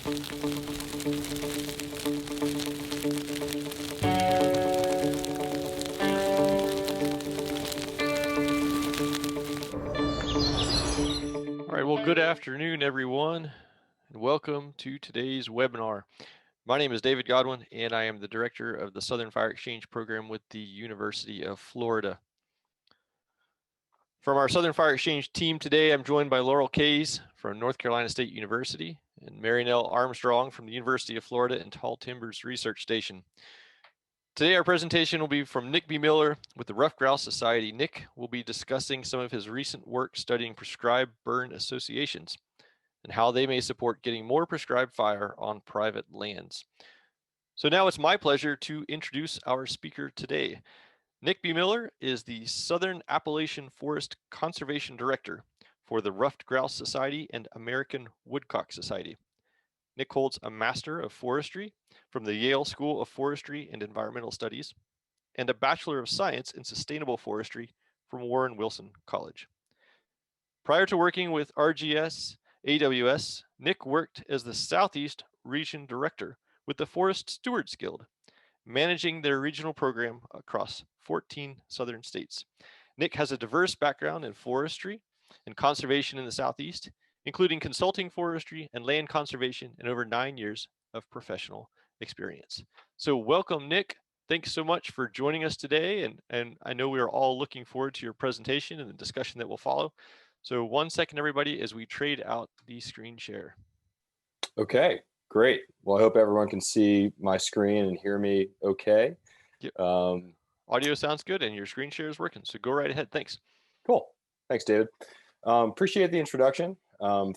All right, well, good afternoon, everyone, and welcome to today's webinar. My name is David Godwin, and I am the director of the Southern Fire Exchange program with the University of Florida. From our Southern Fire Exchange team today, I'm joined by Laurel Kays from North Carolina State University and Marynell Armstrong from the University of Florida and Tall Timbers Research Station. Today, our presentation will be from Nick Biemiller with the Ruffed Grouse Society. Nick will be discussing some of his recent work studying prescribed burn associations and how they may support getting more prescribed fire on private lands. So now it's my pleasure to introduce our speaker today. Nick Biemiller is the Southern Appalachian Forest Conservation Director for the Ruffed Grouse Society and American Woodcock Society. Nick holds a Master of Forestry from the Yale School of Forestry and Environmental Studies and a Bachelor of Science in Sustainable Forestry from Warren Wilson College. Prior to working with RGS AWS, Nick worked as the Southeast Region Director with the Forest Stewards Guild, managing their regional program across 14 southern states. Nick has a diverse background in forestry and conservation in the Southeast, including consulting forestry and land conservation and over 9 years of professional experience. So welcome, Nick. Thanks so much for joining us today. And I know we are all looking forward to your presentation and the discussion that will follow. So 1 second, everybody, as we trade out the screen share. Okay, great. Well, I hope everyone can see my screen and hear me okay. Yep. Audio sounds good and your screen share is working, so go right ahead. Thanks. Cool. Thanks, David. Appreciate the introduction.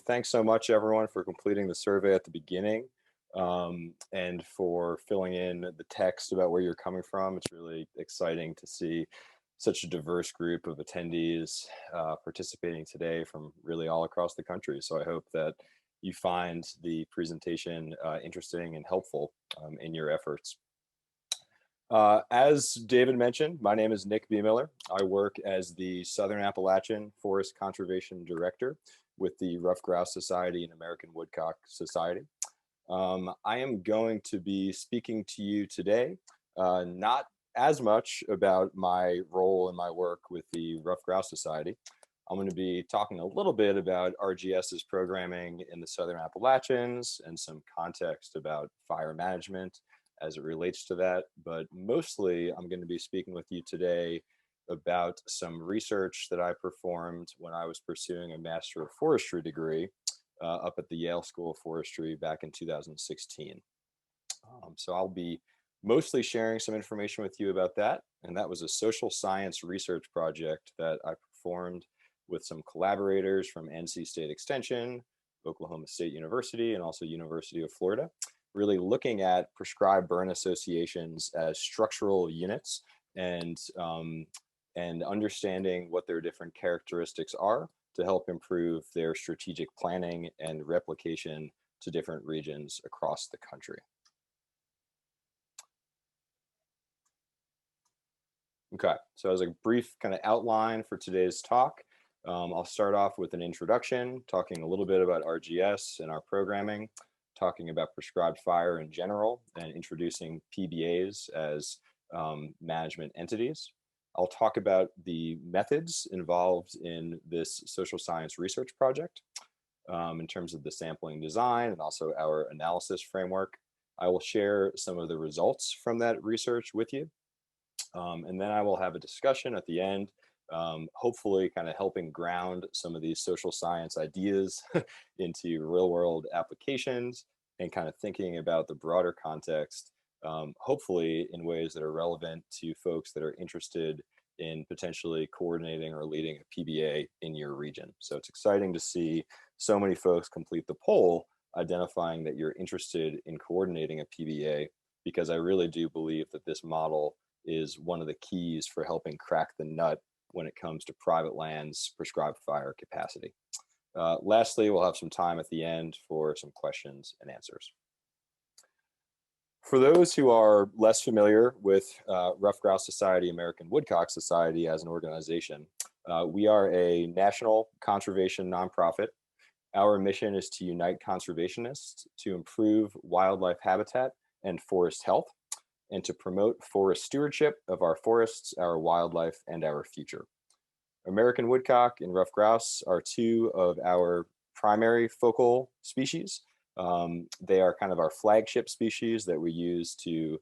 Thanks so much, everyone, for completing the survey at the beginning and for filling in the text about where you're coming from. It's really exciting to see such a diverse group of attendees participating today from really all across the country. So I hope that you find the presentation interesting and helpful in your efforts. As David mentioned, my name is Nick Biemiller. I work as the Southern Appalachian Forest Conservation Director with the Ruffed Grouse Society and American Woodcock Society. I am going to be speaking to you today, not as much about my role and my work with the Ruffed Grouse Society. I'm going to be talking a little bit about RGS's programming in the Southern Appalachians and some context about fire management as it relates to that. But mostly, I'm going to be speaking with you today about some research that I performed when I was pursuing a Master of Forestry degree up at the Yale School of Forestry back in 2016. So I'll be mostly sharing some information with you about that. And that was a social science research project that I performed with some collaborators from NC State Extension, Oklahoma State University, and also University of Florida, really looking at prescribed burn associations as structural units and understanding what their different characteristics are to help improve their strategic planning and replication to different regions across the country. Okay, so as a brief kind of outline for today's talk, I'll start off with an introduction, talking a little bit about RGS and our programming, talking about prescribed fire in general, and introducing PBAs as management entities. I'll talk about the methods involved in this social science research project in terms of the sampling design and also our analysis framework. I will share some of the results from that research with you. And then I will have a discussion at the end, hopefully kind of helping ground some of these social science ideas into real world applications and kind of thinking about the broader context, hopefully in ways that are relevant to folks that are interested in potentially coordinating or leading a PBA in your region. So it's exciting to see so many folks complete the poll identifying that you're interested in coordinating a PBA, because I really do believe that this model is one of the keys for helping crack the nut when it comes to private land's prescribed fire capacity. Lastly, we'll have some time at the end for some questions and answers. For those who are less familiar with Ruffed Grouse Society, American Woodcock Society as an organization, we are a national conservation nonprofit Our mission is to unite conservationists to improve wildlife habitat and forest health, and to promote forest stewardship of our forests, our wildlife, and our future. American woodcock and ruffed grouse are two of our primary focal species. They are kind of our flagship species that we use to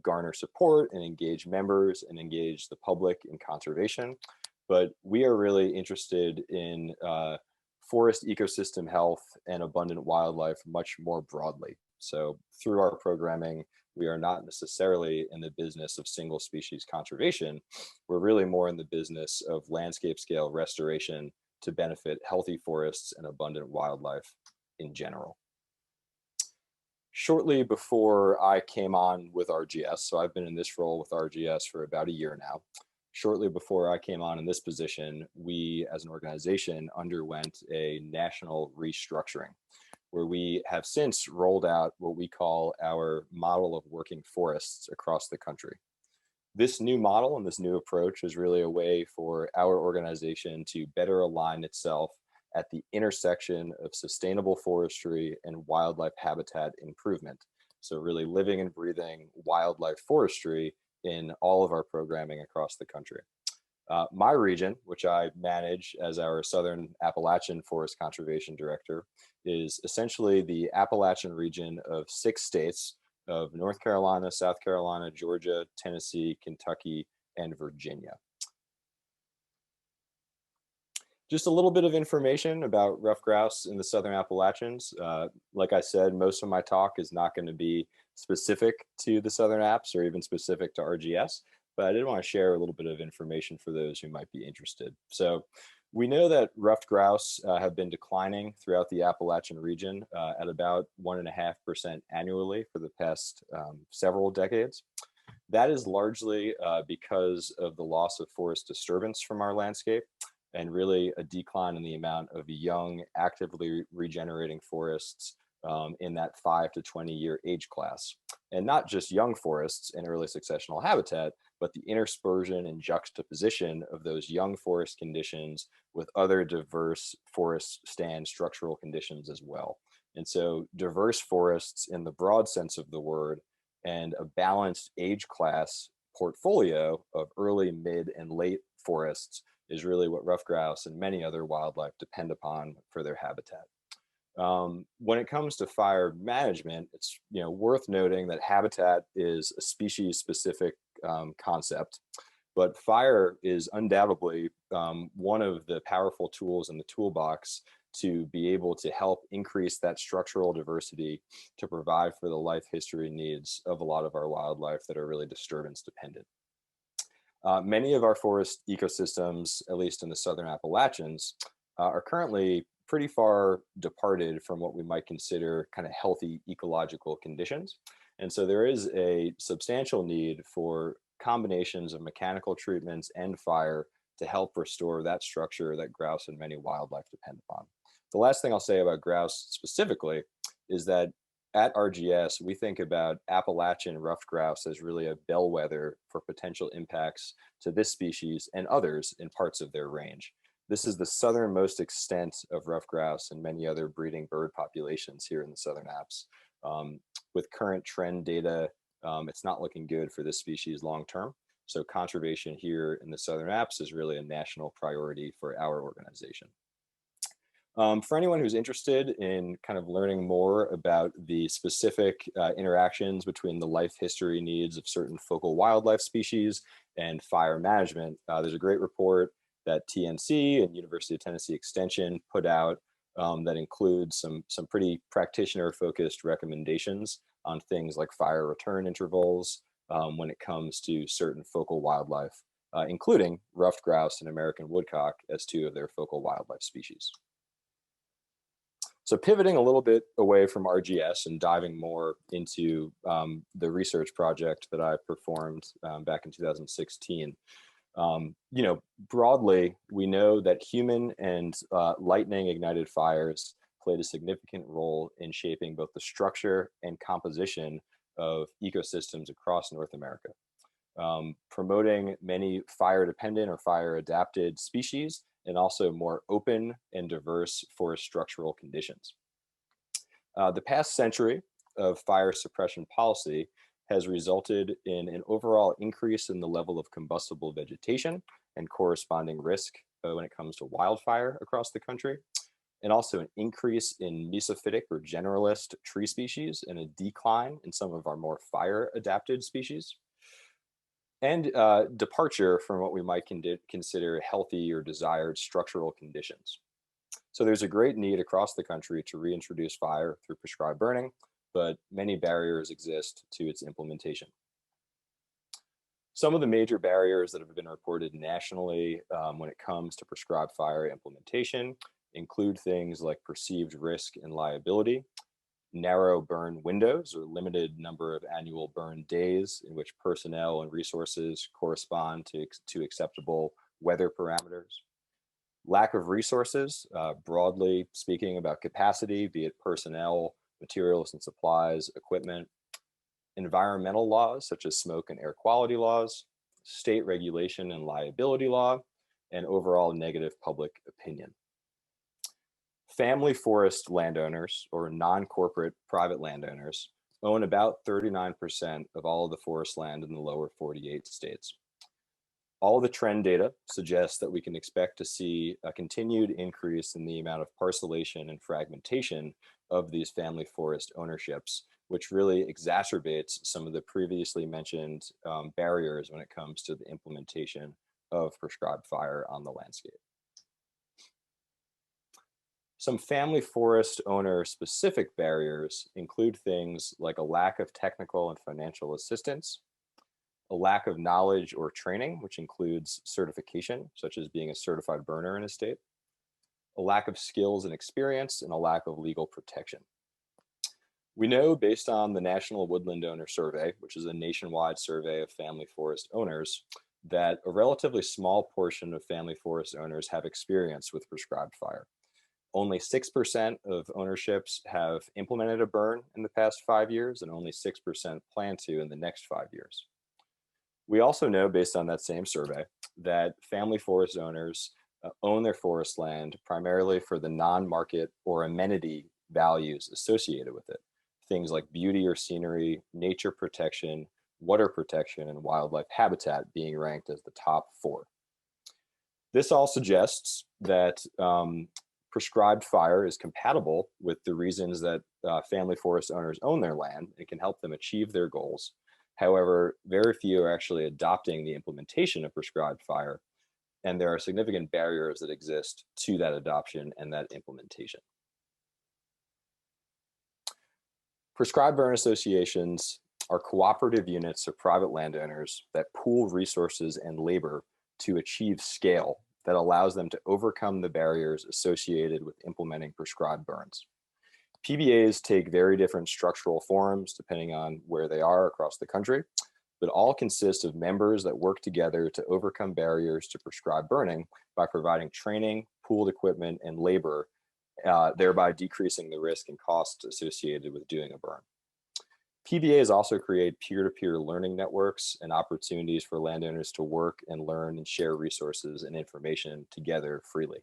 garner support and engage members and engage the public in conservation. But we are really interested in forest ecosystem health and abundant wildlife much more broadly. So through our programming, we are not necessarily in the business of single species conservation. We're really more in the business of landscape scale restoration to benefit healthy forests and abundant wildlife in general. Shortly before I came on with RGS, so I've been in this role with RGS for about a year now. Shortly before I came on in this position, we as an organization underwent a national restructuring, where we have since rolled out what we call our model of working forests across the country. This new model and this new approach is really a way for our organization to better align itself at the intersection of sustainable forestry and wildlife habitat improvement. So really living and breathing wildlife forestry in all of our programming across the country. My region, which I manage as our Southern Appalachian Forest Conservation Director, is essentially the Appalachian region of 6 states of North Carolina, South Carolina, Georgia, Tennessee, Kentucky, and Virginia. Just a little bit of information about ruffed grouse in the Southern Appalachians. Like I said, most of my talk is not going to be specific to the Southern Apps or even specific to RGS, but I did want to share a little bit of information for those who might be interested. So we know that ruffed grouse have been declining throughout the Appalachian region at about 1.5% annually for the past several decades. That is largely because of the loss of forest disturbance from our landscape, and really a decline in the amount of young, actively regenerating forests in that 5 to 20 year age class. And not just young forests in early successional habitat, but the interspersion and juxtaposition of those young forest conditions with other diverse forest stand structural conditions as well. And so diverse forests in the broad sense of the word and a balanced age class portfolio of early, mid, and late forests is really what ruffed grouse and many other wildlife depend upon for their habitat. When it comes to fire management, it's worth noting that habitat is a species-specific concept, but fire is undoubtedly one of the powerful tools in the toolbox to be able to help increase that structural diversity to provide for the life history needs of a lot of our wildlife that are really disturbance dependent. Many of our forest ecosystems, at least in the Southern Appalachians, are currently pretty far departed from what we might consider kind of healthy ecological conditions. And so there is a substantial need for combinations of mechanical treatments and fire to help restore that structure that grouse and many wildlife depend upon. The last thing I'll say about grouse specifically is that at RGS, we think about Appalachian ruffed grouse as really a bellwether for potential impacts to this species and others in parts of their range. This is the southernmost extent of ruffed grouse and many other breeding bird populations here in the Southern Apps. With current trend data, it's not looking good for this species long term. So conservation here in the Southern Apps is really a national priority for our organization. For anyone who's interested in kind of learning more about the specific interactions between the life history needs of certain focal wildlife species and fire management, there's a great report that TNC and University of Tennessee Extension put out that includes some pretty practitioner-focused recommendations on things like fire return intervals when it comes to certain focal wildlife, including ruffed grouse and American woodcock as 2 of their focal wildlife species. So pivoting a little bit away from RGS and diving more into the research project that I performed back in 2016. Broadly, we know that human and lightning ignited fires played a significant role in shaping both the structure and composition of ecosystems across North America. Promoting many fire dependent or fire adapted species and also more open and diverse forest structural conditions. The past century of fire suppression policy has resulted in an overall increase in the level of combustible vegetation and corresponding risk when it comes to wildfire across the country, and also an increase in mesophytic or generalist tree species and a decline in some of our more fire adapted species, and departure from what we might consider healthy or desired structural conditions. So there's a great need across the country to reintroduce fire through prescribed burning, but many barriers exist to its implementation. Some of the major barriers that have been reported nationally when it comes to prescribed fire implementation include things like perceived risk and liability, narrow burn windows or limited number of annual burn days in which personnel and resources correspond to acceptable weather parameters, lack of resources, broadly speaking about capacity, be it personnel, materials and supplies, equipment, environmental laws such as smoke and air quality laws, state regulation and liability law, and overall negative public opinion. Family forest landowners, or non-corporate private landowners, own about 39% of all of the forest land in the lower 48 states. All the trend data suggests that we can expect to see a continued increase in the amount of parcellation and fragmentation of these family forest ownerships, which really exacerbates some of the previously mentioned barriers when it comes to the implementation of prescribed fire on the landscape. Some family forest owner specific barriers include things like a lack of technical and financial assistance, a lack of knowledge or training, which includes certification, such as being a certified burner in a state, a lack of skills and experience, and a lack of legal protection. We know based on the National Woodland Owner Survey, which is a nationwide survey of family forest owners, that a relatively small portion of family forest owners have experience with prescribed fire. Only 6% of ownerships have implemented a burn in the past 5 years, and only 6% plan to in the next 5 years. We also know, based on that same survey, that family forest owners own their forest land primarily for the non-market or amenity values associated with it. Things like beauty or scenery, nature protection, water protection, and wildlife habitat being ranked as the top 4. This all suggests that prescribed fire is compatible with the reasons that family forest owners own their land. It can help them achieve their goals. However, very few are actually adopting the implementation of prescribed fire, and there are significant barriers that exist to that adoption and that implementation. Prescribed burn associations are cooperative units of private landowners that pool resources and labor to achieve scale that allows them to overcome the barriers associated with implementing prescribed burns. PBAs take very different structural forms depending on where they are across the country, but all consist of members that work together to overcome barriers to prescribed burning by providing training, pooled equipment, and labor, thereby decreasing the risk and costs associated with doing a burn. PBAs also create peer-to-peer learning networks and opportunities for landowners to work and learn and share resources and information together freely.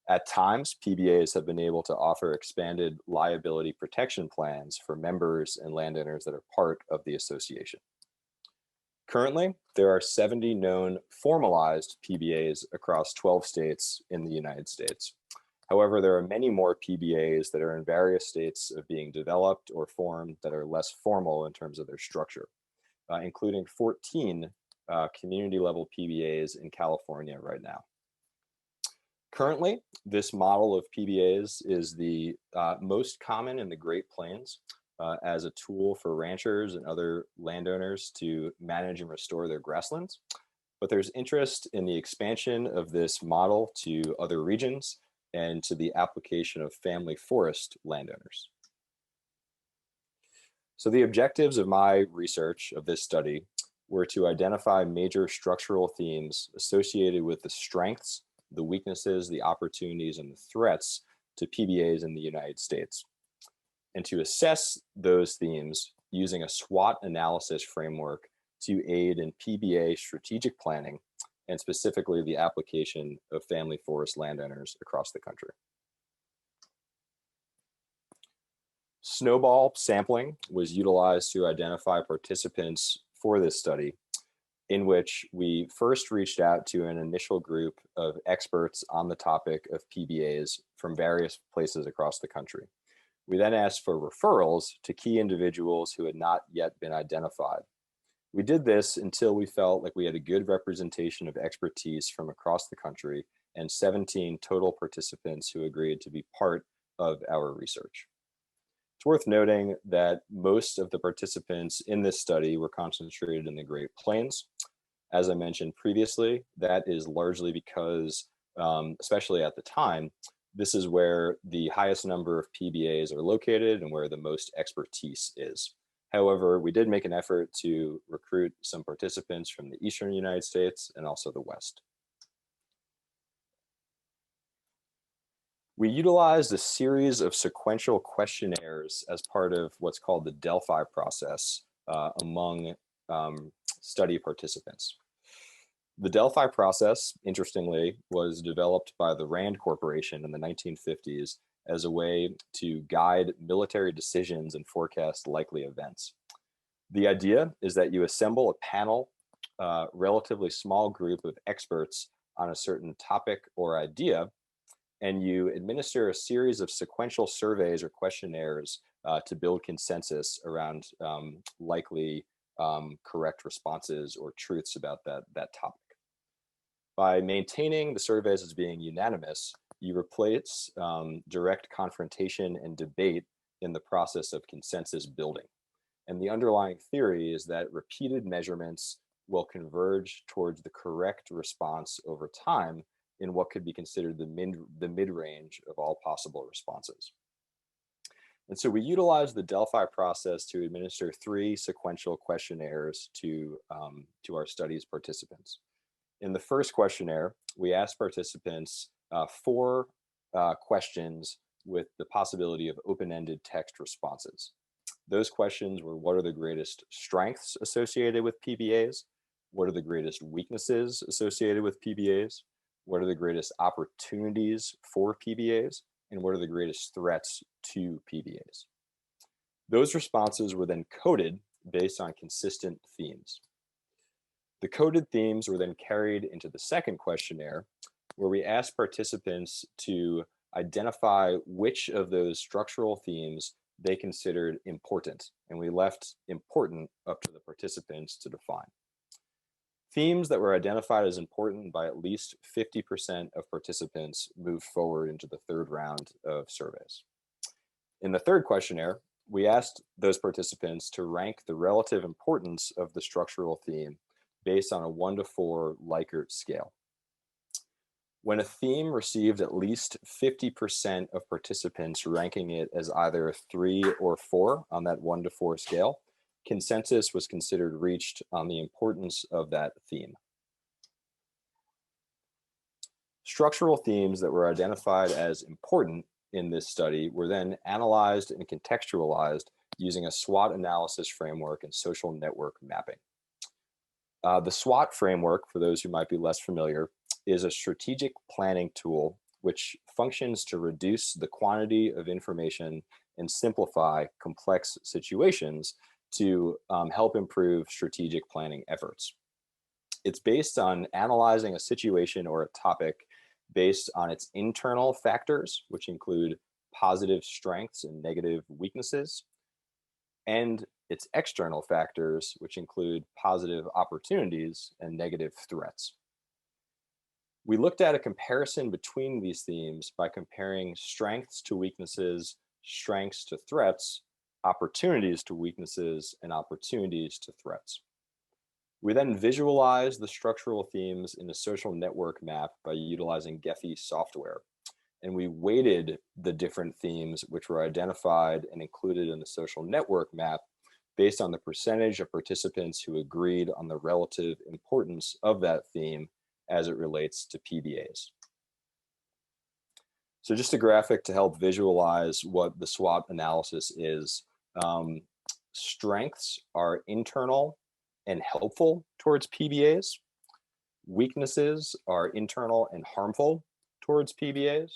At times, PBAs have been able to offer expanded liability protection plans for members and landowners that are part of the association. Currently, there are 70 known formalized PBAs across 12 states in the United States. However, there are many more PBAs that are in various states of being developed or formed that are less formal in terms of their structure, including 14 community-level PBAs in California right now. Currently, this model of PBAs is the most common in the Great Plains as a tool for ranchers and other landowners to manage and restore their grasslands. But there's interest in the expansion of this model to other regions and to the application of family forest landowners. So the objectives of my research of this study were to identify major structural themes associated with the strengths, the weaknesses, the opportunities, and the threats to PBAs in the United States, and to assess those themes using a SWOT analysis framework to aid in PBA strategic planning and specifically the application of family forest landowners across the country. Snowball sampling was utilized to identify participants for this study, in which we first reached out to an initial group of experts on the topic of PBAs from various places across the country. We then asked for referrals to key individuals who had not yet been identified. We did this until we felt like we had a good representation of expertise from across the country and 17 total participants who agreed to be part of our research. It's worth noting that most of the participants in this study were concentrated in the Great Plains. As I mentioned previously, that is largely because, especially at the time, this is where the highest number of PBAs are located and where the most expertise is. However, we did make an effort to recruit some participants from the Eastern United States and also the West. We utilized a series of sequential questionnaires as part of what's called the Delphi process among study participants. The Delphi process, interestingly, was developed by the Rand Corporation in the 1950s as a way to guide military decisions and forecast likely events. The idea is that you assemble a panel, relatively small group of experts on a certain topic or idea, and you administer a series of sequential surveys or questionnaires to build consensus around likely correct responses or truths about that topic. By maintaining the surveys as being unanimous, you replace direct confrontation and debate in the process of consensus building. And the underlying theory is that repeated measurements will converge towards the correct response over time in what could be considered the mid-range of all possible responses. And so we utilized the Delphi process to administer 3 sequential questionnaires to our study's participants. In the first questionnaire, we asked participants 4 questions with the possibility of open-ended text responses. Those questions were: what are the greatest strengths associated with PBAs? What are the greatest weaknesses associated with PBAs? What are the greatest opportunities for PBAs? And what are the greatest threats to PBAs? Those responses were then coded based on consistent themes. The coded themes were then carried into the second questionnaire, where we asked participants to identify which of those structural themes they considered important, and we left important up to the participants to define. Themes that were identified as important by at least 50% of participants moved forward into the third round of surveys. In the third questionnaire, we asked those participants to rank the relative importance of the structural theme based on a 1 to 4 Likert scale. When a theme received at least 50% of participants ranking it as either a 3 or 4 on that 1 to 4 scale, consensus was considered reached on the importance of that theme. Structural themes that were identified as important in this study were then analyzed and contextualized using a SWOT analysis framework and social network mapping. The SWOT framework, for those who might be less familiar, is a strategic planning tool which functions to reduce the quantity of information and simplify complex situations to help improve strategic planning efforts. It's based on analyzing a situation or a topic based on its internal factors, which include positive strengths and negative weaknesses, and its external factors, which include positive opportunities and negative threats. We looked at a comparison between these themes by comparing strengths to weaknesses, strengths to threats, opportunities to weaknesses, and opportunities to threats. We then visualized the structural themes in a social network map by utilizing Gephi software. And we weighted the different themes which were identified and included in the social network map based on the percentage of participants who agreed on the relative importance of that theme as it relates to PBAs. So just a graphic to help visualize what the SWOT analysis is. Strengths are internal and helpful towards PBAs. Weaknesses are internal and harmful towards PBAs.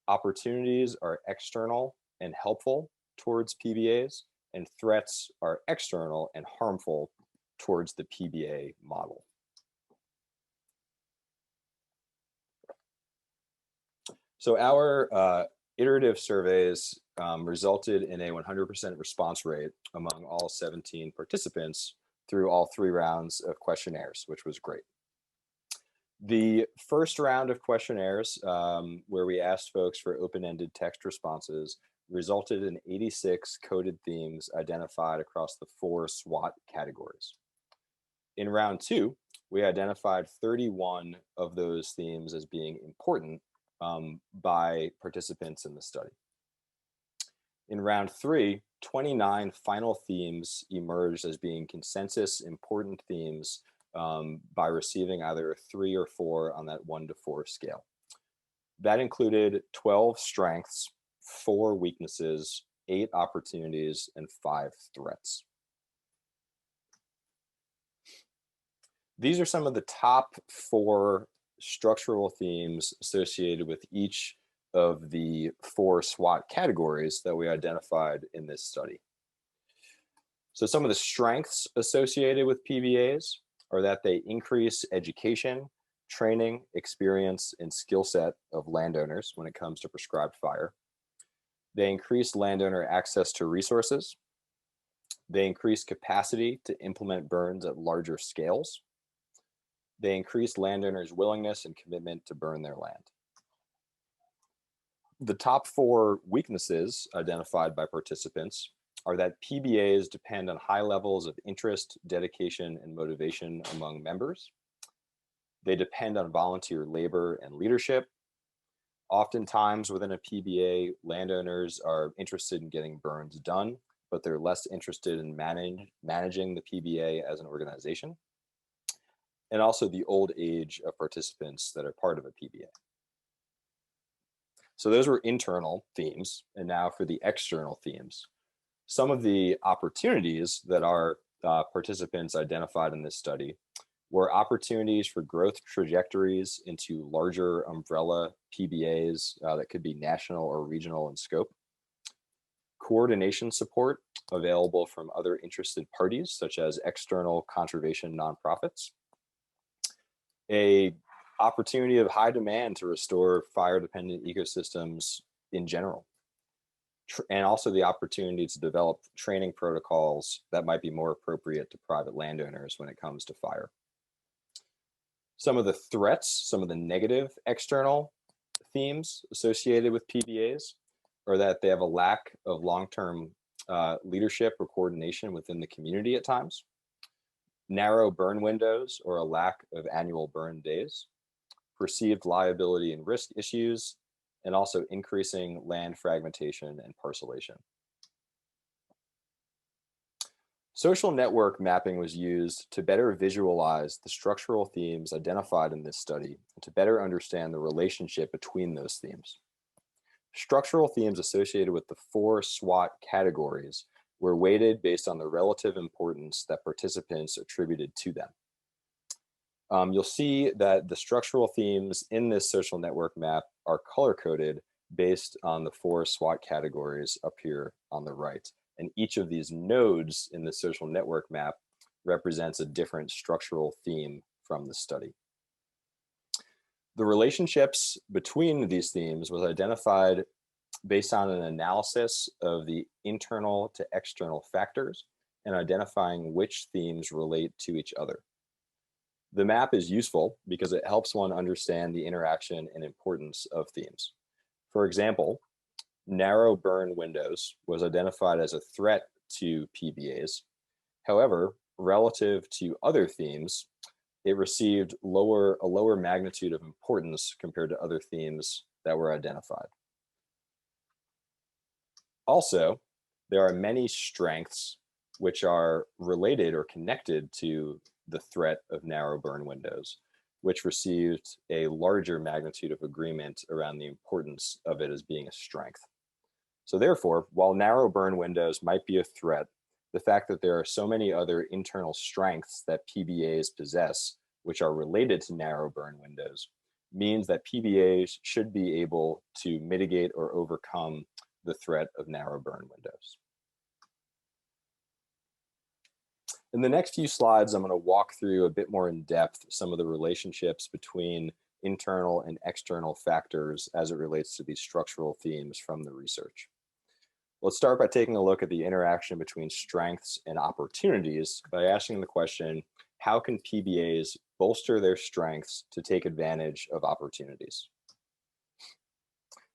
Opportunities are external and helpful towards PBAs, and threats are external and harmful towards the PBA model. So our iterative surveys resulted in a 100% response rate among all 17 participants through all 3 rounds of questionnaires, which was great. The first round of questionnaires, where we asked folks for open-ended text responses, resulted in 86 coded themes identified across the 4 SWOT categories. In round 2, we identified 31 of those themes as being important by participants in the study. In round 3, 29 final themes emerged as being consensus important themes by receiving either a 3 or 4 on that 1 to 4 scale. That included 12 strengths, 4 weaknesses, 8 opportunities, and 5 threats. These are some of the top 4 structural themes associated with each of the 4 SWOT categories that we identified in this study. So some of the strengths associated with PBAs are that they increase education, training, experience, and skill set of landowners when it comes to prescribed fire. They increase landowner access to resources. They increase capacity to implement burns at larger scales. They increase landowners' willingness and commitment to burn their land. The top 4 weaknesses identified by participants are that PBAs depend on high levels of interest, dedication, and motivation among members. They depend on volunteer labor and leadership. Oftentimes within a PBA, landowners are interested in getting burns done, but they're less interested in managing the PBA as an organization. And also the old age of participants that are part of a PBA. So those were internal themes, and now for the external themes. Some of the opportunities that our participants identified in this study were opportunities for growth trajectories into larger umbrella PBAs that could be national or regional in scope, coordination support available from other interested parties, such as external conservation nonprofits, a opportunity of high demand to restore fire-dependent ecosystems in general, and also the opportunity to develop training protocols that might be more appropriate to private landowners when it comes to fire. Some of the threats, some of the negative external themes associated with PBAs are that they have a lack of long-term leadership or coordination within the community at times, narrow burn windows or a lack of annual burn days, perceived liability and risk issues, and also increasing land fragmentation and parcelation. Social network mapping was used to better visualize the structural themes identified in this study and to better understand the relationship between those themes. Structural themes associated with the 4 SWOT categories were weighted based on the relative importance that participants attributed to them. You'll see that the structural themes in this social network map are color-coded based on the 4 SWOT categories up here on the right. And each of these nodes in the social network map represents a different structural theme from the study. The relationships between these themes was identified based on an analysis of the internal to external factors and identifying which themes relate to each other. The map is useful because it helps one understand the interaction and importance of themes. For example, narrow burn windows was identified as a threat to PBAs. However, relative to other themes, it received a lower magnitude of importance compared to other themes that were identified. Also, there are many strengths which are related or connected to the threat of narrow burn windows, which received a larger magnitude of agreement around the importance of it as being a strength. So therefore, while narrow burn windows might be a threat, the fact that there are so many other internal strengths that PBAs possess which are related to narrow burn windows, means that PBAs should be able to mitigate or overcome the threat of narrow burn windows. In the next few slides, I'm going to walk through a bit more in depth some of the relationships between internal and external factors as it relates to these structural themes from the research. Let's start by taking a look at the interaction between strengths and opportunities by asking the question, how can PBAs bolster their strengths to take advantage of opportunities?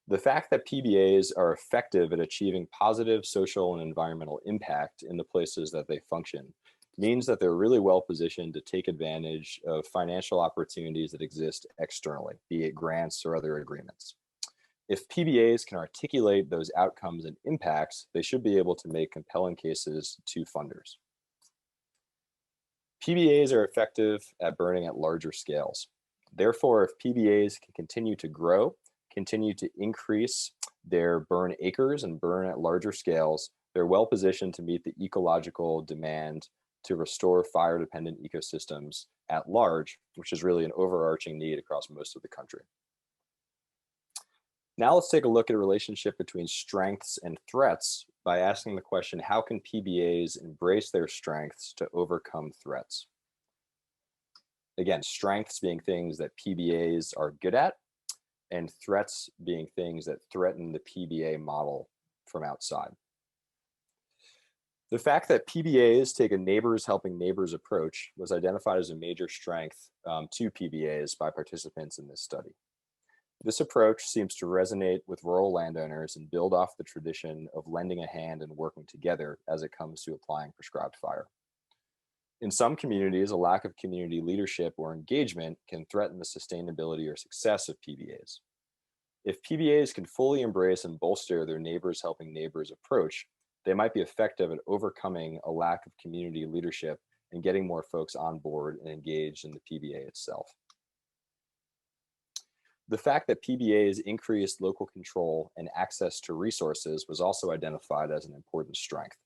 The fact that PBAs are effective at achieving positive social and environmental impact in the places that they function means that they're really well positioned to take advantage of financial opportunities that exist externally, be it grants or other agreements. If PBAs can articulate those outcomes and impacts, they should be able to make compelling cases to funders. PBAs are effective at burning at larger scales. Therefore, if PBAs can continue to grow, continue to increase their burn acres and burn at larger scales, they're well positioned to meet the ecological demand to restore fire-dependent ecosystems at large, which is really an overarching need across most of the country. Now let's take a look at a relationship between strengths and threats by asking the question, how can PBAs embrace their strengths to overcome threats? Again, strengths being things that PBAs are good at, and threats being things that threaten the PBA model from outside. The fact that PBAs take a neighbors helping neighbors approach was identified as a major strength to PBAs by participants in this study. This approach seems to resonate with rural landowners and build off the tradition of lending a hand and working together as it comes to applying prescribed fire. In some communities, a lack of community leadership or engagement can threaten the sustainability or success of PBAs. If PBAs can fully embrace and bolster their neighbors helping neighbors approach, they might be effective at overcoming a lack of community leadership and getting more folks on board and engaged in the PBA itself. The fact that PBAs increased local control and access to resources was also identified as an important strength.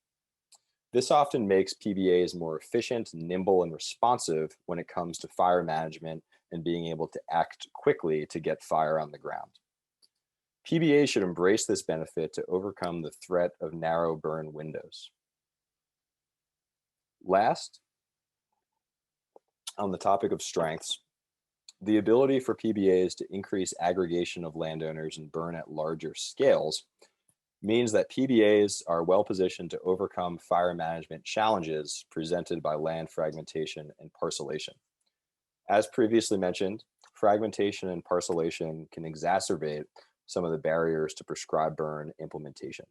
This often makes PBAs more efficient, nimble, and responsive when it comes to fire management and being able to act quickly to get fire on the ground. PBAs should embrace this benefit to overcome the threat of narrow burn windows. Last, on the topic of strengths, the ability for PBAs to increase aggregation of landowners and burn at larger scales means that PBAs are well positioned to overcome fire management challenges presented by land fragmentation and parcellation. As previously mentioned, fragmentation and parcellation can exacerbate some of the barriers to prescribed burn implementation.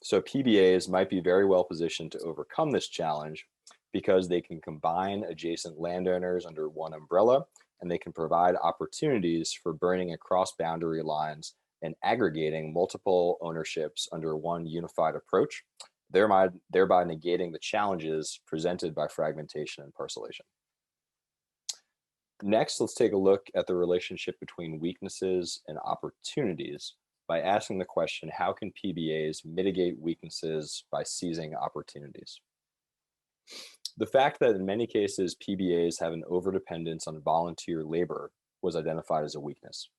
So PBAs might be very well positioned to overcome this challenge because they can combine adjacent landowners under one umbrella, and they can provide opportunities for burning across boundary lines and aggregating multiple ownerships under one unified approach, thereby negating the challenges presented by fragmentation and parcellation. Next, let's take a look at the relationship between weaknesses and opportunities by asking the question, how can PBAs mitigate weaknesses by seizing opportunities? The fact that in many cases PBAs have an overdependence on volunteer labor was identified as a weakness,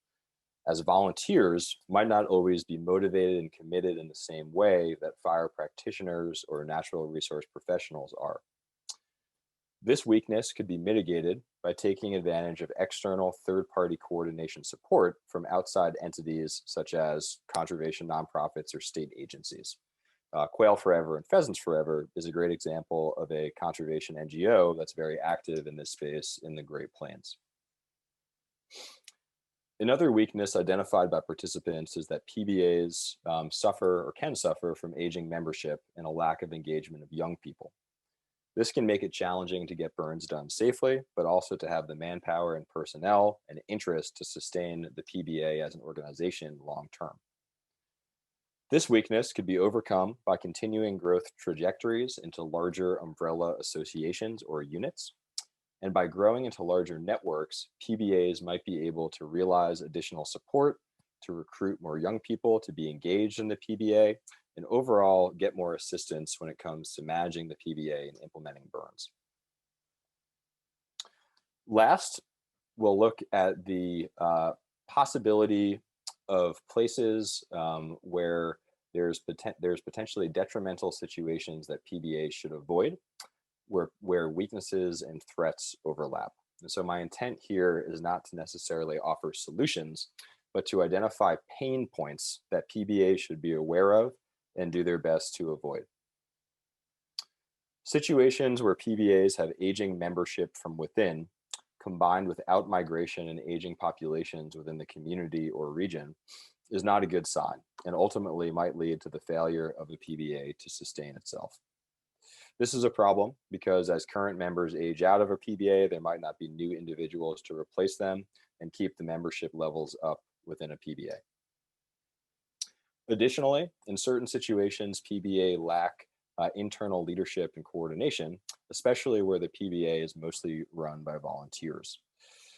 as volunteers might not always be motivated and committed in the same way that fire practitioners or natural resource professionals are. This weakness could be mitigated by taking advantage of external third-party coordination support from outside entities such as conservation nonprofits or state agencies. Quail Forever and Pheasants Forever is a great example of a conservation NGO that's very active in this space in the Great Plains. Another weakness identified by participants is that PBAs suffer or can suffer from aging membership and a lack of engagement of young people. This can make it challenging to get burns done safely, but also to have the manpower and personnel and interest to sustain the PBA as an organization long term. This weakness could be overcome by continuing growth trajectories into larger umbrella associations or units. And by growing into larger networks, PBAs might be able to realize additional support, to recruit more young people to be engaged in the PBA, and overall get more assistance when it comes to managing the PBA and implementing burns. Last, we'll look at the possibility of places where there's potentially detrimental situations that PBAs should avoid, where weaknesses and threats overlap. And so my intent here is not to necessarily offer solutions, but to identify pain points that PBAs should be aware of and do their best to avoid. Situations where PBAs have aging membership from within, combined with outmigration and aging populations within the community or region, is not a good sign and ultimately might lead to the failure of the PBA to sustain itself. This is a problem because as current members age out of a PBA, there might not be new individuals to replace them and keep the membership levels up within a PBA. Additionally, in certain situations, PBA lack internal leadership and coordination, especially where the PBA is mostly run by volunteers.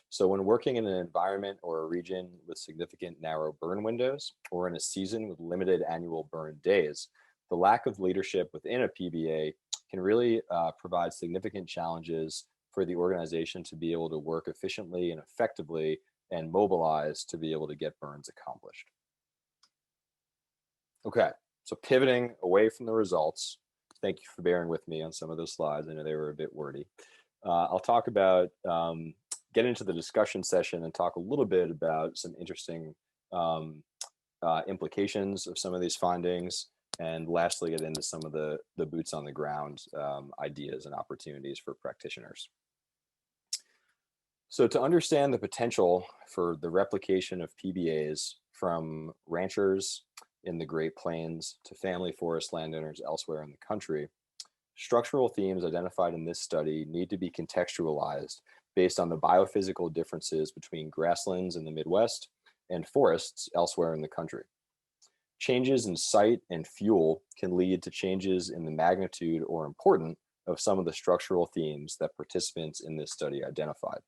So when working in an environment or a region with significant narrow burn windows, or in a season with limited annual burn days, the lack of leadership within a PBA can really provide significant challenges for the organization to be able to work efficiently and effectively and mobilize to be able to get burns accomplished. Okay, so pivoting away from the results, thank you for bearing with me on some of those slides. I know they were a bit wordy. I'll talk about, get into the discussion session and talk a little bit about some interesting implications of some of these findings, and lastly get into some of the boots on the ground ideas and opportunities for practitioners. So to understand the potential for the replication of PBAs from ranchers in the Great Plains to family forest landowners elsewhere in the country, structural themes identified in this study need to be contextualized based on the biophysical differences between grasslands in the Midwest and forests elsewhere in the country. Changes in site and fuel can lead to changes in the magnitude or importance of some of the structural themes that participants in this study identified.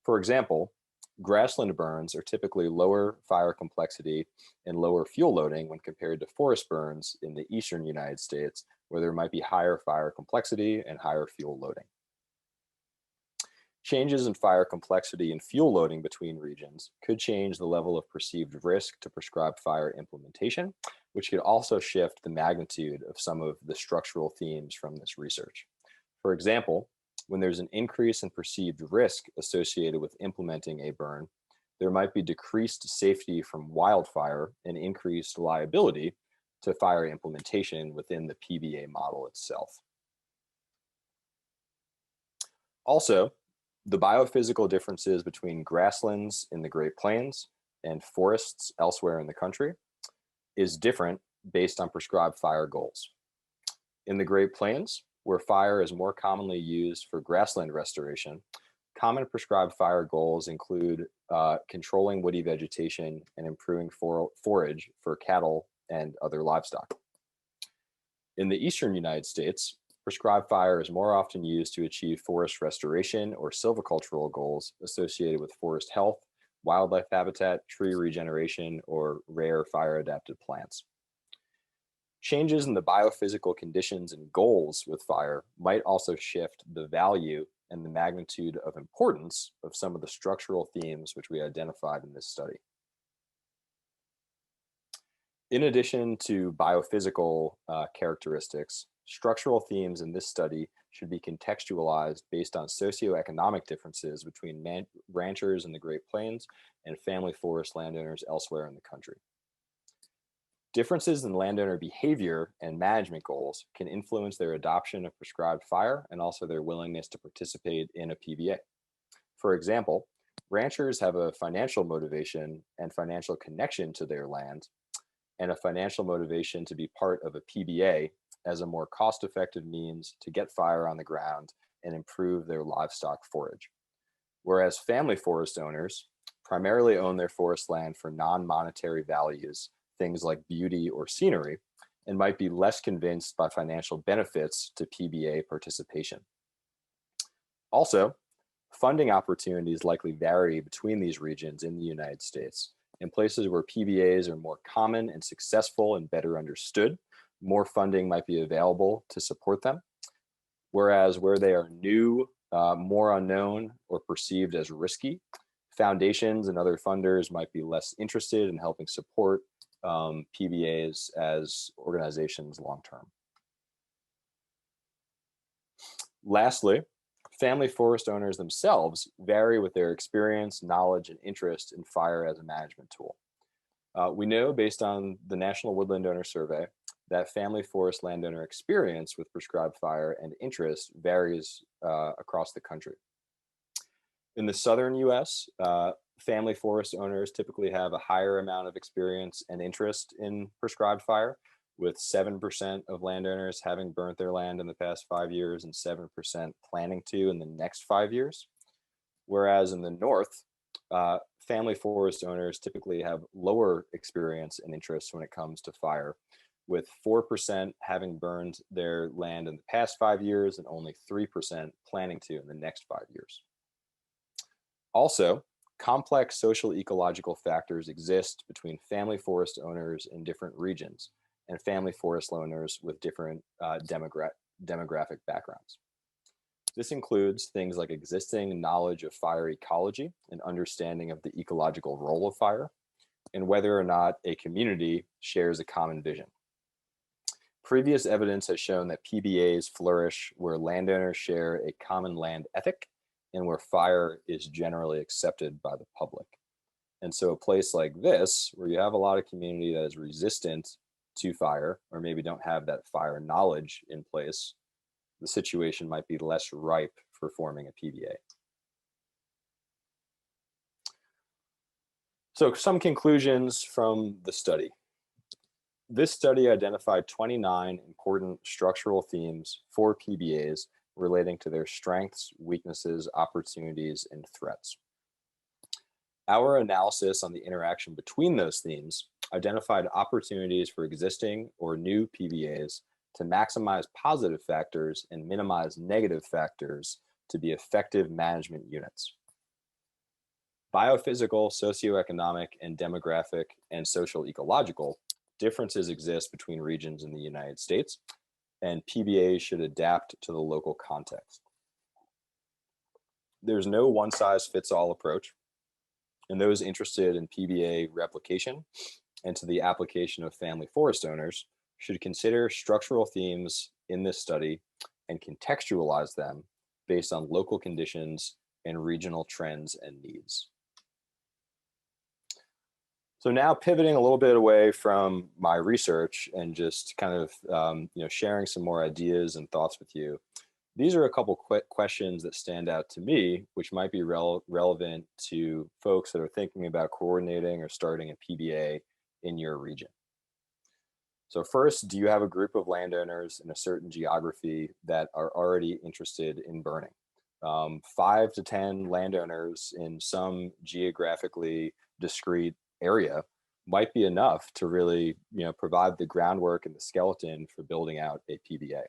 For example, grassland burns are typically lower fire complexity and lower fuel loading when compared to forest burns in the eastern United States, where there might be higher fire complexity and higher fuel loading. Changes in fire complexity and fuel loading between regions could change the level of perceived risk to prescribed fire implementation, which could also shift the magnitude of some of the structural themes from this research. For example, when there's an increase in perceived risk associated with implementing a burn, there might be decreased safety from wildfire and increased liability to fire implementation within the PBA model itself. Also, the biophysical differences between grasslands in the Great Plains and forests elsewhere in the country is different based on prescribed fire goals. In the Great Plains, where fire is more commonly used for grassland restoration, common prescribed fire goals include controlling woody vegetation and improving forage for cattle and other livestock. In the eastern United States, prescribed fire is more often used to achieve forest restoration or silvicultural goals associated with forest health, wildlife habitat, tree regeneration, or rare fire-adapted plants. Changes in the biophysical conditions and goals with fire might also shift the value and the magnitude of importance of some of the structural themes which we identified in this study. In addition to biophysical characteristics, structural themes in this study should be contextualized based on socioeconomic differences between ranchers in the Great Plains and family forest landowners elsewhere in the country. Differences in landowner behavior and management goals can influence their adoption of prescribed fire and also their willingness to participate in a PBA. For example, ranchers have a financial motivation and financial connection to their land and a financial motivation to be part of a PBA as a more cost-effective means to get fire on the ground and improve their livestock forage. Whereas family forest owners primarily own their forest land for non-monetary values, things like beauty or scenery, and might be less convinced by financial benefits to PBA participation. Also, funding opportunities likely vary between these regions in the United States. In places where PBAs are more common and successful and better understood, more funding might be available to support them. Whereas where they are new more unknown or perceived as risky. Foundations and other funders might be less interested in helping support PBAs as organizations long-term. Lastly, family forest owners themselves vary with their experience, knowledge, and interest in fire as a management tool. We know based on the National Woodland Owner Survey that family forest landowner experience with prescribed fire and interest varies across the country. In the southern US, family forest owners typically have a higher amount of experience and interest in prescribed fire, with 7% of landowners having burnt their land in the past 5 years and 7% planning to in the next 5 years. Whereas in the north, family forest owners typically have lower experience and interest when it comes to fire, with 4% having burned their land in the past 5 years and only 3% planning to in the next 5 years. Also, complex social ecological factors exist between family forest owners in different regions and family forest owners with different demographic backgrounds. This includes things like existing knowledge of fire ecology and understanding of the ecological role of fire, and whether or not a community shares a common vision. Previous evidence has shown that PBAs flourish where landowners share a common land ethic and where fire is generally accepted by the public. And so a place like this, where you have a lot of community that is resistant to fire, or maybe don't have that fire knowledge in place, the situation might be less ripe for forming a PBA. So some conclusions from the study. This study identified 29 important structural themes for PBAs relating to their strengths, weaknesses, opportunities, and threats. Our analysis on the interaction between those themes identified opportunities for existing or new PBAs to maximize positive factors and minimize negative factors to be effective management units. Biophysical, socioeconomic, and demographic and social ecological differences exist between regions in the United States, and PBAs should adapt to the local context. There's no one-size-fits-all approach, and those interested in PBA replication and to the application of family forest owners should consider structural themes in this study and contextualize them based on local conditions and regional trends and needs. So now pivoting a little bit away from my research and just kind of sharing some more ideas and thoughts with you. These are a couple quick questions that stand out to me, which might be relevant to folks that are thinking about coordinating or starting a PBA in your region. So first, do you have a group of landowners in a certain geography that are already interested in burning? 5 to 10 landowners in some geographically discrete area might be enough to really provide the groundwork and the skeleton for building out a PBA.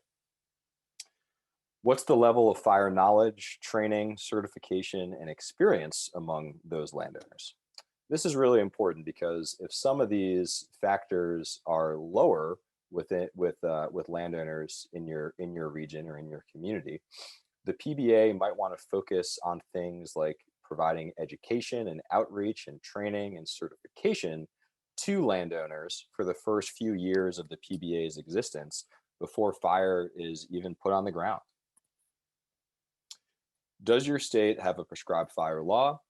What's the level of fire knowledge, training, certification, and experience among those landowners? This is really important because if some of these factors are lower with landowners in your region or in your community, the PBA might want to focus on things like providing education and outreach and training and certification to landowners for the first few years of the PBA's existence before fire is even put on the ground. Does your state have a prescribed fire law?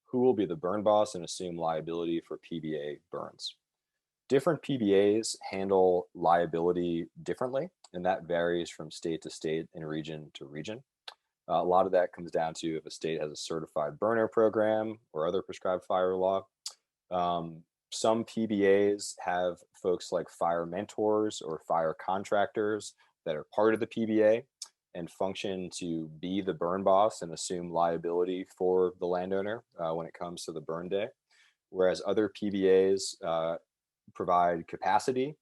Who will be the burn boss and assume liability for PBA burns? Different PBAs handle liability differently, and that varies from state to state and region to region. A lot of that comes down to if a state has a certified burner program or other prescribed fire law. Some PBAs have folks like fire mentors or fire contractors that are part of the PBA and function to be the burn boss and assume liability for the landowner when it comes to the burn day. Whereas other PBAs provide capacity,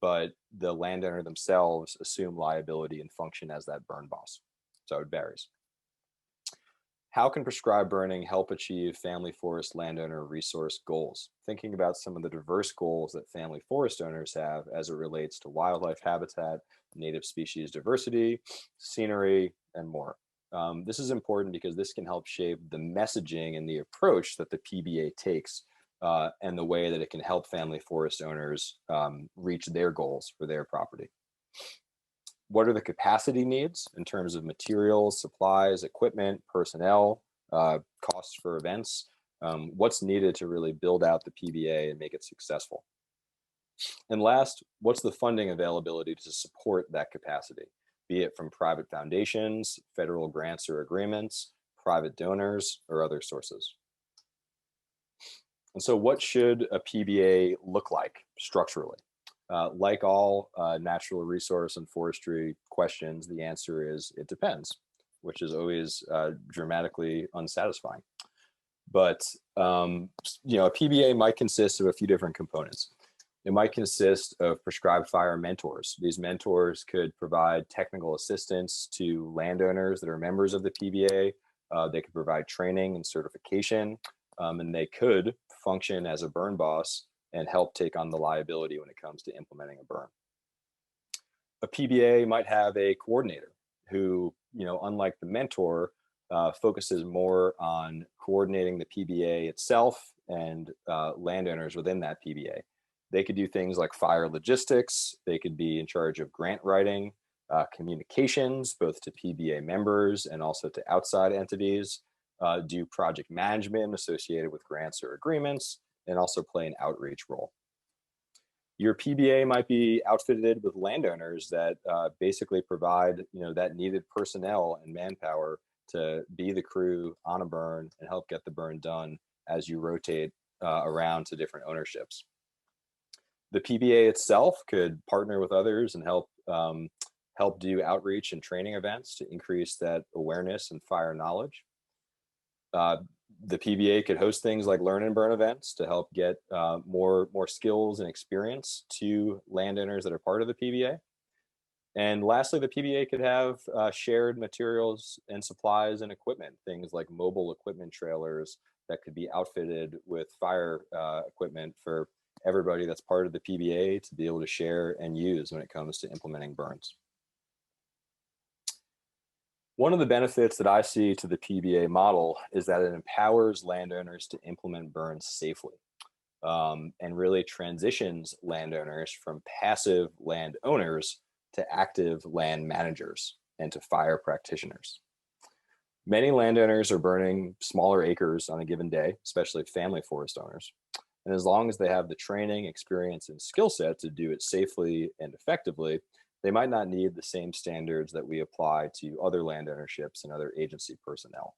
but the landowner themselves assume liability and function as that burn boss. So it varies. How can prescribed burning help achieve family forest landowner resource goals? Thinking about some of the diverse goals that family forest owners have as it relates to wildlife habitat, native species diversity, scenery, and more. This is important because this can help shape the messaging and the approach that the PBA takes and the way that it can help family forest owners reach their goals for their property. What are the capacity needs in terms of materials, supplies, equipment, personnel, costs for events? What's needed to really build out the PBA and make it successful? And last, what's the funding availability to support that capacity, be it from private foundations, federal grants or agreements, private donors, or other sources? And so what should a PBA look like structurally? Like all natural resource and forestry questions, the answer is it depends, which is always dramatically unsatisfying. But you know, a PBA might consist of a few different components. It might consist of prescribed fire mentors. These mentors could provide technical assistance to landowners that are members of the PBA. They could provide training and certification, and they could function as a burn boss and help take on the liability when it comes to implementing a burn. A PBA might have a coordinator who, you know, unlike the mentor, focuses more on coordinating the PBA itself and landowners within that PBA. They could do things like fire logistics. They could be in charge of grant writing, communications, both to PBA members and also to outside entities, do project management associated with grants or agreements, and also play an outreach role. Your PBA might be outfitted with landowners that basically provide, you know, that needed personnel and manpower to be the crew on a burn and help get the burn done as you rotate around to different ownerships. The PBA itself could partner with others and help do outreach and training events to increase that awareness and fire knowledge. The PBA could host things like learn and burn events to help get more skills and experience to landowners that are part of the PBA. And lastly, the PBA could have shared materials and supplies and equipment, things like mobile equipment trailers that could be outfitted with fire equipment for everybody that's part of the PBA to be able to share and use when it comes to implementing burns. One of the benefits that I see to the PBA model is that it empowers landowners to implement burns safely and really transitions landowners from passive landowners to active land managers and to fire practitioners. Many landowners are burning smaller acres on a given day, especially family forest owners. And as long as they have the training, experience, and skill set to do it safely and effectively, they might not need the same standards that we apply to other land ownerships and other agency personnel.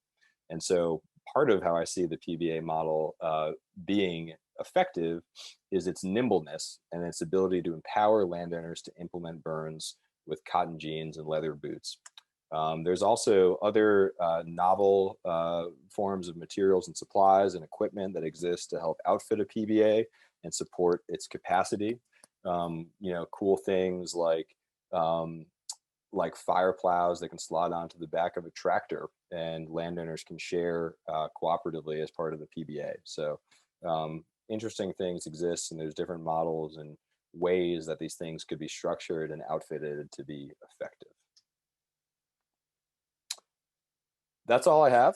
And so part of how I see the PBA model being effective is its nimbleness and its ability to empower landowners to implement burns with cotton jeans and leather boots. There's also other novel forms of materials and supplies and equipment that exist to help outfit a PBA and support its capacity. You know, cool things like fire plows that can slide onto the back of a tractor, and landowners can share cooperatively as part of the PBA. So interesting things exist, and there's different models and ways that these things could be structured and outfitted to be effective. That's all I have.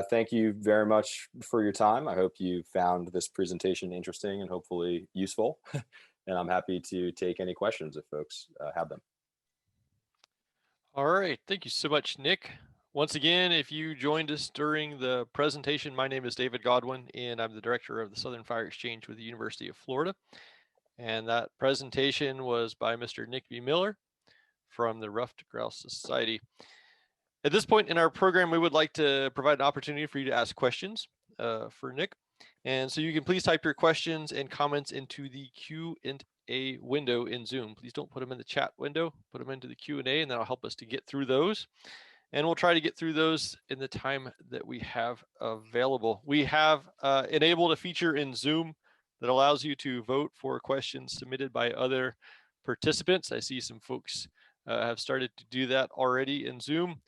Thank you very much for your time. I hope you found this presentation interesting and hopefully useful. And I'm happy to take any questions if folks have them. All right. Thank you so much, Nick. Once again, if you joined us during the presentation, my name is David Godwin, and I'm the director of the Southern Fire Exchange with the University of Florida. And that presentation was by Mr. Nick Biemiller from the Ruffed Grouse Society. At this point in our program, we would like to provide an opportunity for you to ask questions for Nick. And so you can please type your questions and comments into the Q&A window in Zoom. Please don't put them in the chat window, put them into the Q&A, and that'll help us to get through those. And we'll try to get through those in the time that we have available. We have enabled a feature in Zoom that allows you to vote for questions submitted by other participants. I see some folks have started to do that already in Zoom.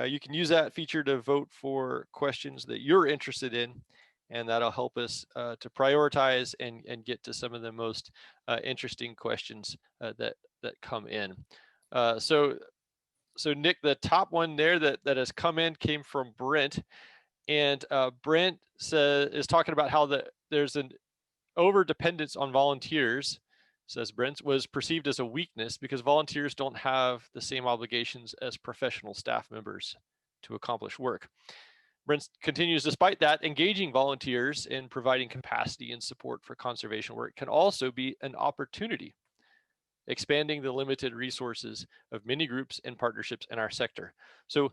You can use that feature to vote for questions that you're interested in, and that'll help us to prioritize and get to some of the most interesting questions that come in. So So Nick, the top one there that has come in came from Brent, and Brent is talking about how there's an over dependence on volunteers, says Brent, was perceived as a weakness because volunteers don't have the same obligations as professional staff members to accomplish work. Brent continues, despite that, engaging volunteers in providing capacity and support for conservation work can also be an opportunity, expanding the limited resources of many groups and partnerships in our sector. So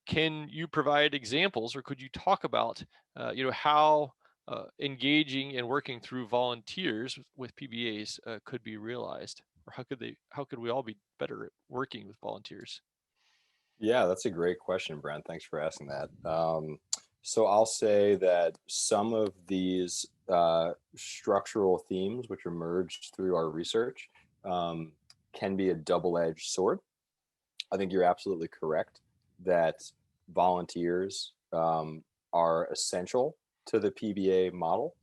can you provide examples, or could you talk about how engaging and working through volunteers with PBAs could be realized, or how could we all be better at working with volunteers? Yeah, that's a great question, Brent. Thanks for asking that. So I'll say that some of these structural themes which emerged through our research can be a double-edged sword. I think you're absolutely correct that volunteers are essential to the PBA model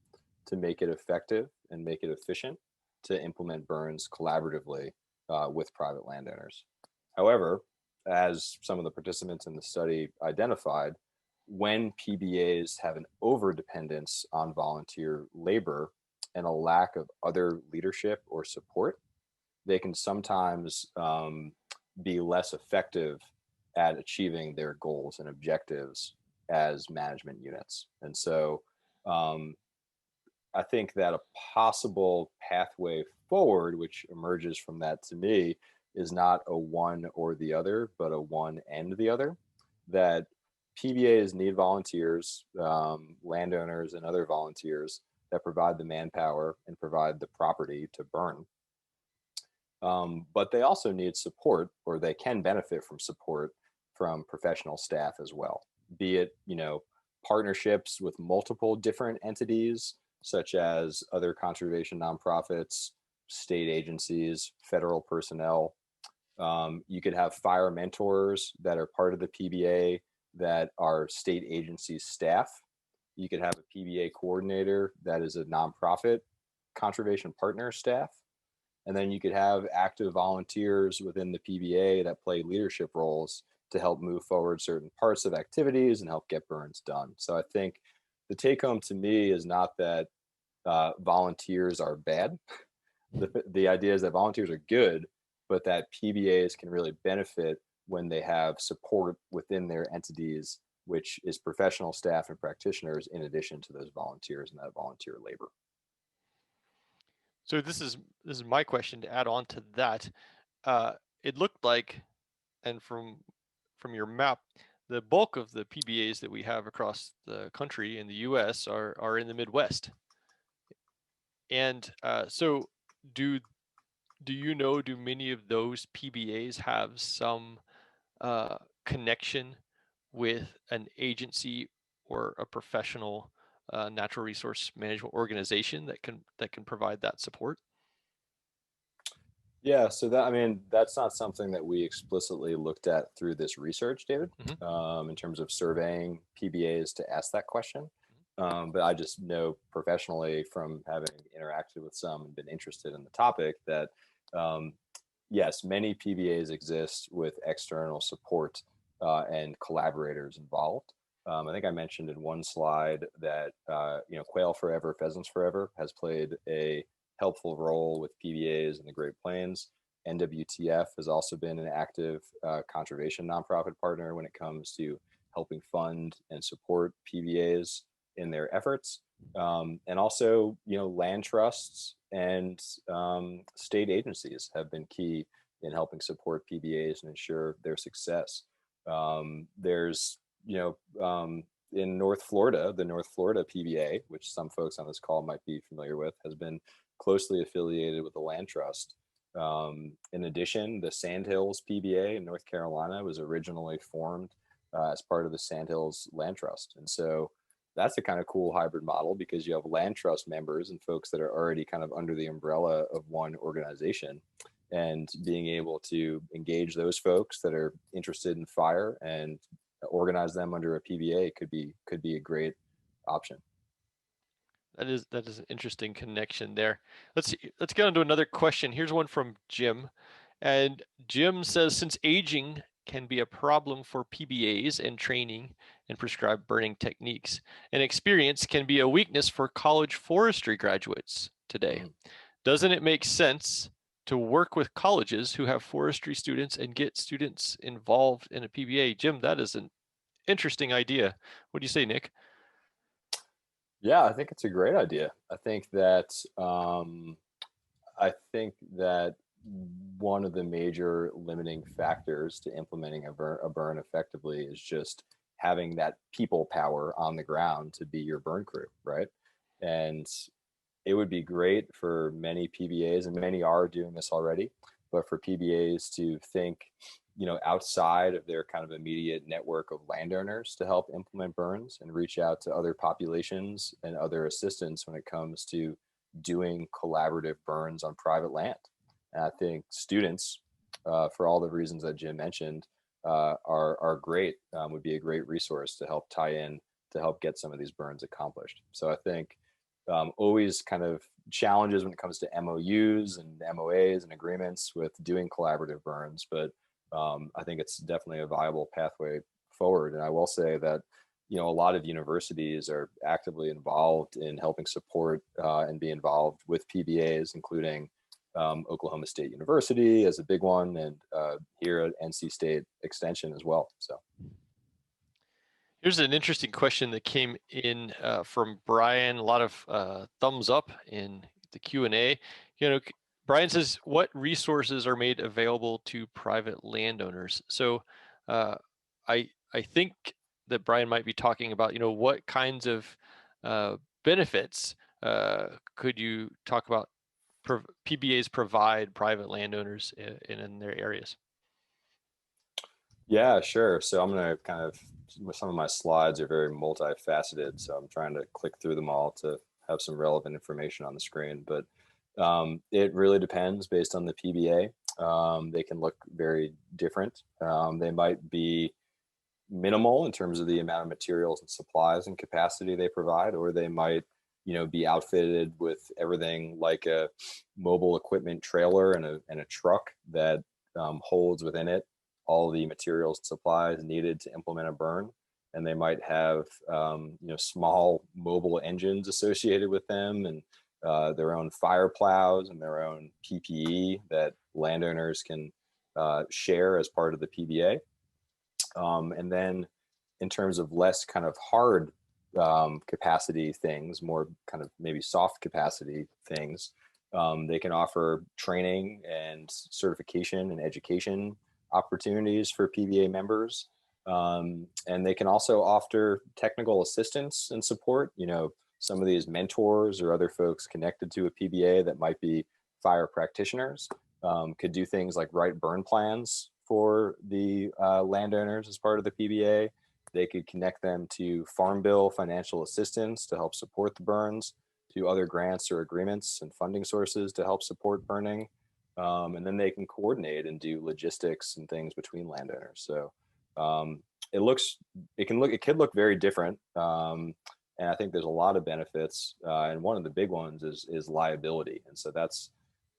to make it effective and make it efficient to implement burns collaboratively with private landowners. However, as some of the participants in the study identified, when PBAs have an overdependence on volunteer labor and a lack of other leadership or support, they can sometimes be less effective at achieving their goals and objectives as management units. And so I think that a possible pathway forward, which emerges from that to me, is not a one or the other, but a one and the other. That PBAs need volunteers, landowners, and other volunteers that provide the manpower and provide the property to burn. But they also need support, or they can benefit from support from professional staff as well, be it, partnerships with multiple different entities, such as other conservation nonprofits, state agencies, federal personnel. You could have fire mentors that are part of the PBA that are state agency staff. You could have a PBA coordinator that is a nonprofit conservation partner staff. And then you could have active volunteers within the PBA that play leadership roles to help move forward certain parts of activities and help get burns done. So I think the take home to me is not that volunteers are bad. The idea is that volunteers are good, but that PBAs can really benefit when they have support within their entities, which is professional staff and practitioners in addition to those volunteers and that volunteer labor. So this is my question to add on to that. It looked like, and from your map, the bulk of the PBAs that we have across the country in the U.S. are in the Midwest. And so do many of those PBAs have some connection with an agency or a professional natural resource management organization that can provide that support? Yeah, so that's not something that we explicitly looked at through this research, David, in terms of surveying PBAs to ask that question. But I just know professionally from having interacted with some and been interested in the topic that yes, many PBAs exist with external support and collaborators involved. I think I mentioned in one slide that Quail Forever, Pheasants Forever has played a helpful role with PBAs in the Great Plains. NWTF has also been an active conservation nonprofit partner when it comes to helping fund and support PBAs in their efforts. And also, land trusts and state agencies have been key in helping support PBAs and ensure their success. There's, in North Florida, the North Florida PBA, which some folks on this call might be familiar with, has been closely affiliated with the land trust. In addition, the Sandhills PBA in North Carolina was originally formed as part of the Sandhills Land Trust. And so that's a kind of cool hybrid model because you have land trust members and folks that are already kind of under the umbrella of one organization, and being able to engage those folks that are interested in fire and organize them under a PBA could be a great option. That is an interesting connection there. Let's get on to another question. Here's one from Jim. And Jim says, since aging can be a problem for PBAs and training and prescribed burning techniques. And experience can be a weakness for college forestry graduates today. Doesn't it make sense to work with colleges who have forestry students and get students involved in a PBA? Jim, that is an interesting idea. What do you say, Nick? Yeah, I think it's a great idea. I think that one of the major limiting factors to implementing a burn effectively is just having that people power on the ground to be your burn crew, right? And it would be great for many PBAs, and many are doing this already, but for PBAs to think, outside of their kind of immediate network of landowners to help implement burns and reach out to other populations and other assistants when it comes to doing collaborative burns on private land. And I think students, for all the reasons that Jim mentioned, are great, would be a great resource to help tie in, to help get some of these burns accomplished. So I think always kind of challenges when it comes to MOUs and MOAs and agreements with doing collaborative burns, but I think it's definitely a viable pathway forward. And I will say that, a lot of universities are actively involved in helping support and be involved with PBAs, including Oklahoma State University as a big one, and here at NC State Extension as well. So here's an interesting question that came in from Brian. A lot of thumbs up in the Q&A. Brian says, what resources are made available to private landowners? So I think that Brian might be talking about, what kinds of benefits could you talk about PBAs provide private landowners in their areas? Yeah, sure. So I'm going to some of my slides are very multifaceted, so I'm trying to click through them all to have some relevant information on the screen. But it really depends based on the PBA. They can look very different. They might be minimal in terms of the amount of materials and supplies and capacity they provide, or they might, be outfitted with everything like a mobile equipment trailer and a truck that holds within it all the materials and supplies needed to implement a burn. And they might have, small mobile engines associated with them, and their own fire plows and their own PPE that landowners can share as part of the PBA. And then in terms of less kind of hard capacity things, more kind of maybe soft capacity things, they can offer training and certification and education opportunities for PBA members. And they can also offer technical assistance and support. Some of these mentors or other folks connected to a PBA that might be fire practitioners could do things like write burn plans for the landowners as part of the PBA. They could connect them to Farm Bill financial assistance to help support the burns, to other grants or agreements and funding sources to help support burning. And then they can coordinate and do logistics and things between landowners. So it could look very different. And I think there's a lot of benefits. And one of the big ones is liability. And so that's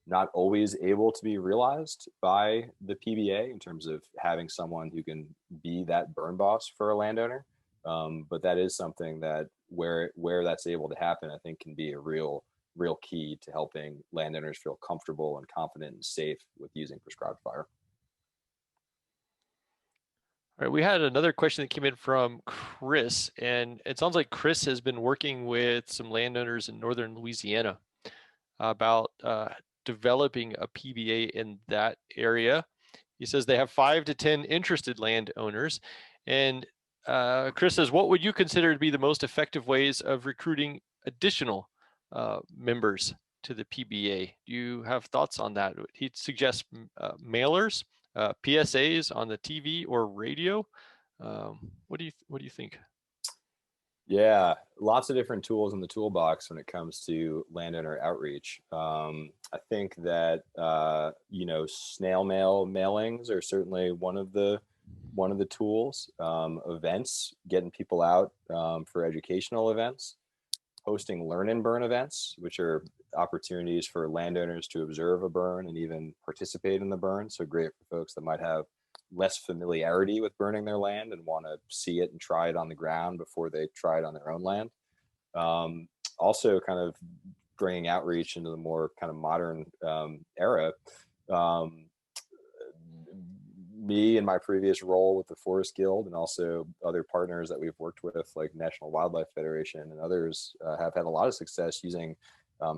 not always able to be realized by the PBA in terms of having someone who can be that burn boss for a landowner. But that is something that where that's able to happen, I think can be a real key to helping landowners feel comfortable and confident and safe with using prescribed fire. All right, we had another question that came in from Chris, and it sounds like Chris has been working with some landowners in northern Louisiana about developing a PBA in that area. He says they have 5 to 10 interested landowners, and Chris says, what would you consider to be the most effective ways of recruiting additional members to the PBA? Do you have thoughts on that? He suggests mailers, PSAs on the TV or radio. What do you think? Yeah, lots of different tools in the toolbox when it comes to landowner outreach. I think that snail mail mailings are certainly one of the tools. Events, getting people out for educational events, hosting learn and burn events, which are opportunities for landowners to observe a burn and even participate in the burn. So great for folks that might have less familiarity with burning their land and want to see it and try it on the ground before they try it on their own land. Also kind of bringing outreach into the more kind of modern era. Me in my previous role with the Forest Guild and also other partners that we've worked with, like National Wildlife Federation and others, have had a lot of success using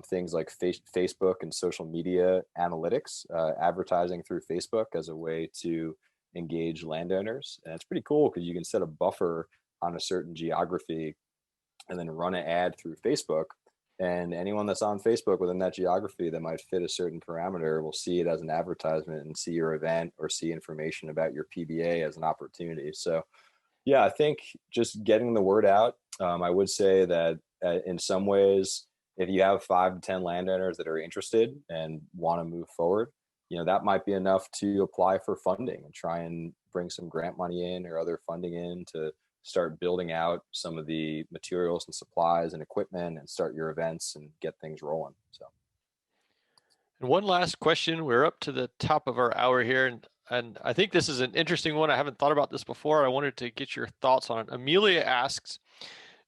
things like Facebook and social media analytics, advertising through Facebook as a way to engage landowners. And it's pretty cool because you can set a buffer on a certain geography and then run an ad through Facebook. And anyone that's on Facebook within that geography that might fit a certain parameter will see it as an advertisement and see your event or see information about your PBA as an opportunity. So yeah, I think just getting the word out. I would say that in some ways, if you have 5 to 10 landowners that are interested and want to move forward, that might be enough to apply for funding and try and bring some grant money in or other funding in to start building out some of the materials and supplies and equipment and start your events and get things rolling. So, and one last question. We're up to the top of our hour here, and I think this is an interesting one. I haven't thought about this before. I wanted to get your thoughts on it. Amelia asks,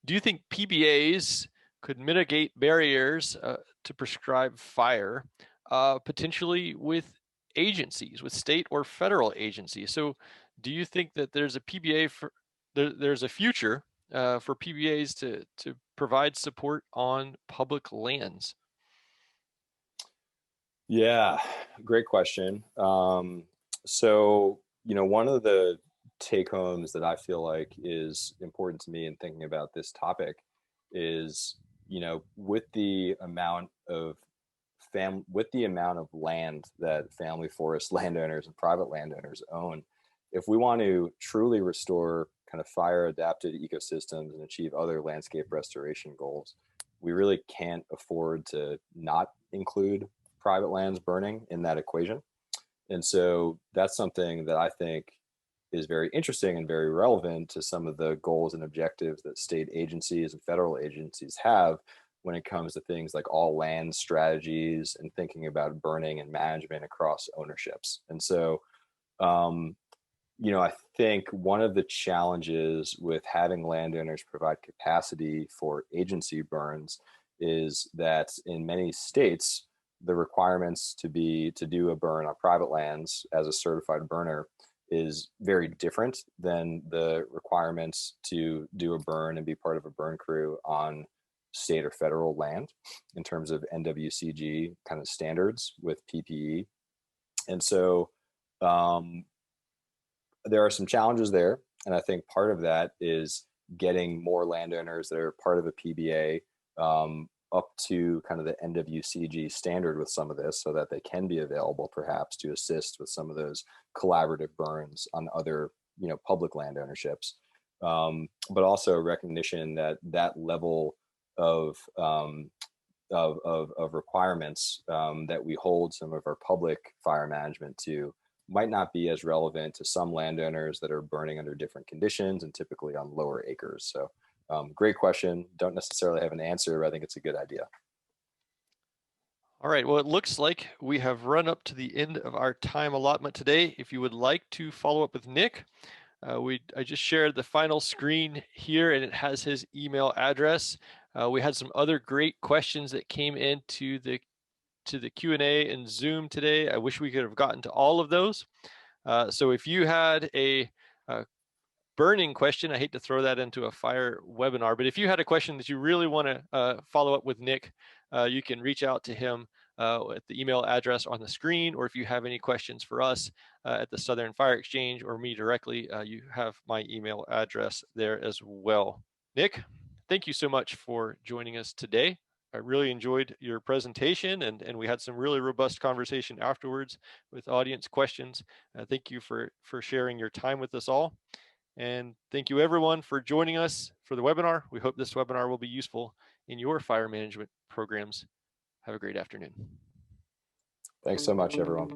do you think PBAs could mitigate barriers to prescribe fire, potentially with agencies, with state or federal agencies? So do you think that there's a PBA there's a future for PBAs to provide support on public lands? yeah, great question. So, one of the take homes that I feel like is important to me in thinking about this topic is, with the amount of land that family forest landowners and private landowners own, if we want to truly restore kind of fire adapted ecosystems and achieve other landscape restoration goals, we really can't afford to not include private lands burning in that equation. And so that's something that I think is very interesting and very relevant to some of the goals and objectives that state agencies and federal agencies have when it comes to things like all land strategies and thinking about burning and management across ownerships. And so, I think one of the challenges with having landowners provide capacity for agency burns is that in many states, the requirements to do a burn on private lands as a certified burner is very different than the requirements to do a burn and be part of a burn crew on state or federal land in terms of NWCG kind of standards with PPE. And so there are some challenges there. And I think part of that is getting more landowners that are part of a PBA up to kind of the NWCG standard with some of this so that they can be available perhaps to assist with some of those collaborative burns on other, public land ownerships. But also recognition that that level of requirements that we hold some of our public fire management to might not be as relevant to some landowners that are burning under different conditions and typically on lower acres. So great question. Don't necessarily have an answer, but I think it's a good idea. All right, well, it looks like we have run up to the end of our time allotment today. If you would like to follow up with Nick, I just shared the final screen here and it has his email address. We had some other great questions that came into the Q&A in Zoom today. I wish we could have gotten to all of those. So if you had a burning question, I hate to throw that into a fire webinar, but if you had a question that you really want to follow up with Nick, you can reach out to him at the email address on the screen, or if you have any questions for us at the Southern Fire Exchange or me directly, you have my email address there as well. Nick, thank you so much for joining us today. I really enjoyed your presentation and we had some really robust conversation afterwards with audience questions. Thank you for sharing your time with us all. And thank you everyone for joining us for the webinar. We hope this webinar will be useful in your fire management programs. Have a great afternoon. Thanks so much, everyone.